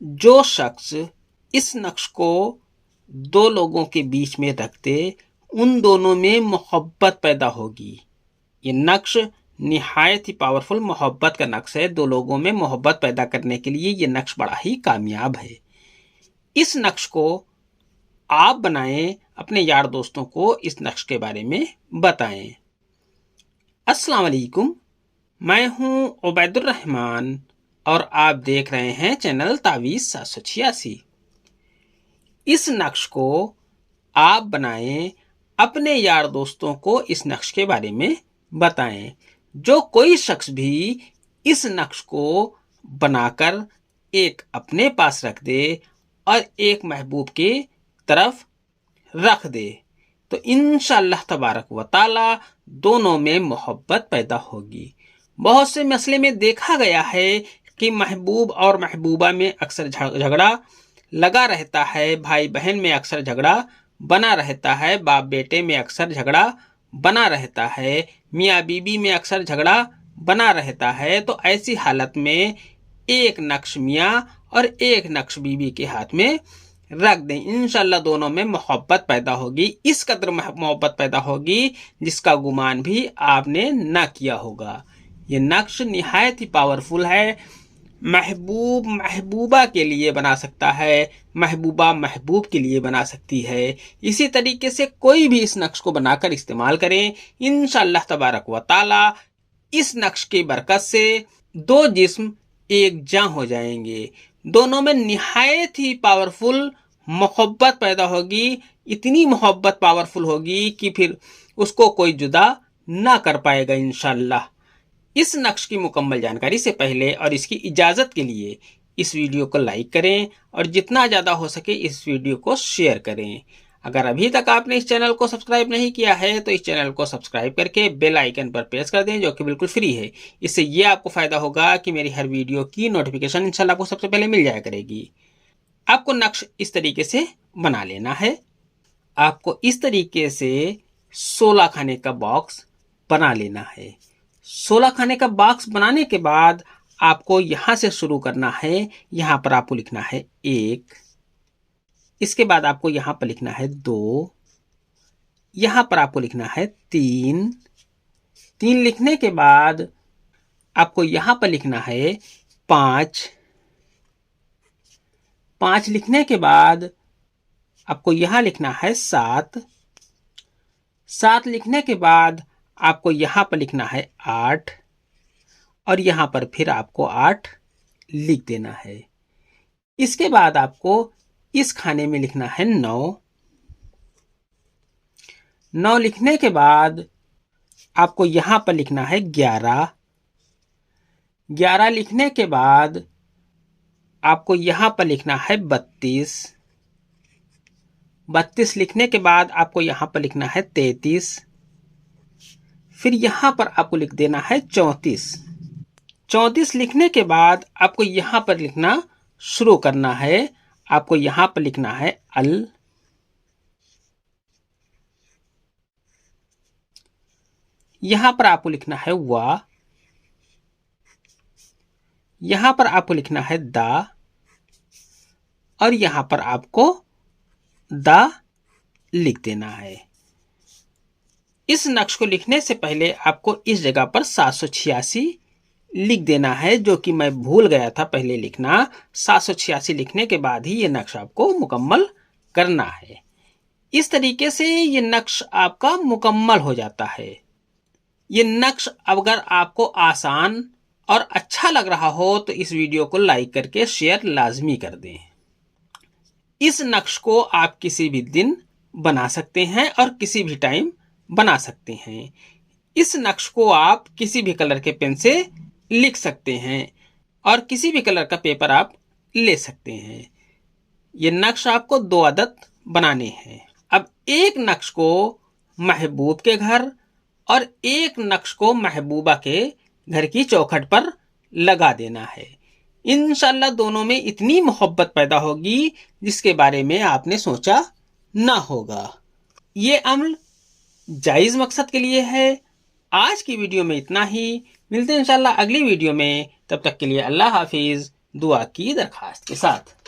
जो शख्स इस नक्श को दो लोगों के बीच में रख दे उन दोनों में मोहब्बत पैदा होगी। ये नक्श निहायत ही पावरफुल मोहब्बत का नक्श है। दो लोगों में मोहब्बत पैदा करने के लिए ये नक्श बड़ा ही कामयाब है। इस नक्श को आप बनाएं, अपने यार दोस्तों को इस नक्श के बारे में बताएं। अस्सलाम वालेकुम, मैं हूं उबैदुर रहमान और आप देख रहे हैं चैनल तावीज़ 786। इस नक्श को आप बनाएं, अपने यार दोस्तों को इस नक्श के बारे में बताएं। जो कोई शख्स भी इस नक्श को बनाकर एक अपने पास रख दे और एक महबूब की तरफ रख दे तो इंशाअल्लाह तबारक व ताला दोनों में मोहब्बत पैदा होगी। बहुत से मसले में देखा गया है कि महबूब और महबूबा में अक्सर झगड़ा लगा रहता है, भाई बहन में अक्सर झगड़ा बना रहता है, बाप बेटे में अक्सर झगड़ा बना रहता है, मियाँ बीबी में अक्सर झगड़ा बना रहता है। तो ऐसी हालत में एक नक्श मियाँ और एक नक्श बीबी के हाथ में रख दें, इंशाल्लाह दोनों में मोहब्बत पैदा होगी। इस कदर मोहब्बत पैदा होगी जिसका गुमान भी आपने न किया होगा। ये नक्श निहायत ही पावरफुल है। महबूब महबूबा के लिए बना सकता है, महबूबा महबूब के लिए बना सकती है। इसी तरीके से कोई भी इस नक्श को बनाकर इस्तेमाल करें, इंशाअल्लाह तबारक व ताला इस नक्श की बरकत से दो जिस्म एक जां हो जाएंगे। दोनों में निहायत ही पावरफुल मोहब्बत पैदा होगी। इतनी मोहब्बत पावरफुल होगी कि फिर उसको कोई जुदा ना कर पाएगा इंशाअल्लाह। इस नक्श की मुकम्मल जानकारी से पहले और इसकी इजाज़त के लिए इस वीडियो को लाइक करें और जितना ज़्यादा हो सके इस वीडियो को शेयर करें। अगर अभी तक आपने इस चैनल को सब्सक्राइब नहीं किया है तो इस चैनल को सब्सक्राइब करके बेल आइकन पर प्रेस कर दें, जो कि बिल्कुल फ्री है। इससे ये आपको फ़ायदा होगा कि मेरी हर वीडियो की नोटिफिकेशन इंशाल्लाह आपको सबसे पहले मिल जाया करेगी। आपको नक्श इस तरीके से बना लेना है। आपको इस तरीके से 16 खाने का बॉक्स बना लेना है। 16 खाने का बॉक्स बनाने के बाद आपको यहां से शुरू करना है। यहां पर आपको लिखना है 1, इसके बाद आपको यहां पर लिखना है 2, यहां पर आपको लिखना है 3, 3 लिखने के बाद आपको यहां पर लिखना है 5, 5 लिखने के बाद आपको यहां लिखना है 7, 7 लिखने के बाद आपको यहां पर लिखना है 8 और यहां पर फिर आपको 8 लिख देना है। इसके बाद आपको इस खाने में लिखना है 9, 9 लिखने के बाद आपको यहां पर लिखना है 11, 11 लिखने के बाद आपको यहां पर लिखना है 32, 32 लिखने के बाद आपको यहां पर लिखना है 33, फिर यहां पर आपको लिख देना है 34, 34 लिखने के बाद आपको यहां पर लिखना शुरू करना है। आपको यहां पर लिखना है अल, यहां पर आपको लिखना है वा, यहां पर आपको लिखना है दा और यहां पर आपको दा लिख देना है। इस नक्श को लिखने से पहले आपको इस जगह पर 786 लिख देना है, जो कि मैं भूल गया था पहले लिखना। 786 लिखने के बाद ही ये नक्श आपको मुकम्मल करना है। इस तरीके से ये नक्श आपका मुकम्मल हो जाता है। ये नक्श अगर आपको आसान और अच्छा लग रहा हो तो इस वीडियो को लाइक करके शेयर लाजमी कर दें। इस नक्श को आप किसी भी दिन बना सकते हैं और किसी भी टाइम बना सकते हैं। इस नक्श को आप किसी भी कलर के पेन से लिख सकते हैं और किसी भी कलर का पेपर आप ले सकते हैं। ये नक्श आपको 2 अदद बनाने हैं। अब एक नक्श को महबूब के घर और एक नक्श को महबूबा के घर की चौखट पर लगा देना है। इंशाल्लाह दोनों में इतनी मोहब्बत पैदा होगी जिसके बारे में आपने सोचा ना होगा। ये अमल जायज़ मकसद के लिए है। आज की वीडियो में इतना ही। मिलते हैं इंशाल्लाह अगली वीडियो में। तब तक के लिए अल्लाह हाफिज़। दुआ की दरखास्त के साथ।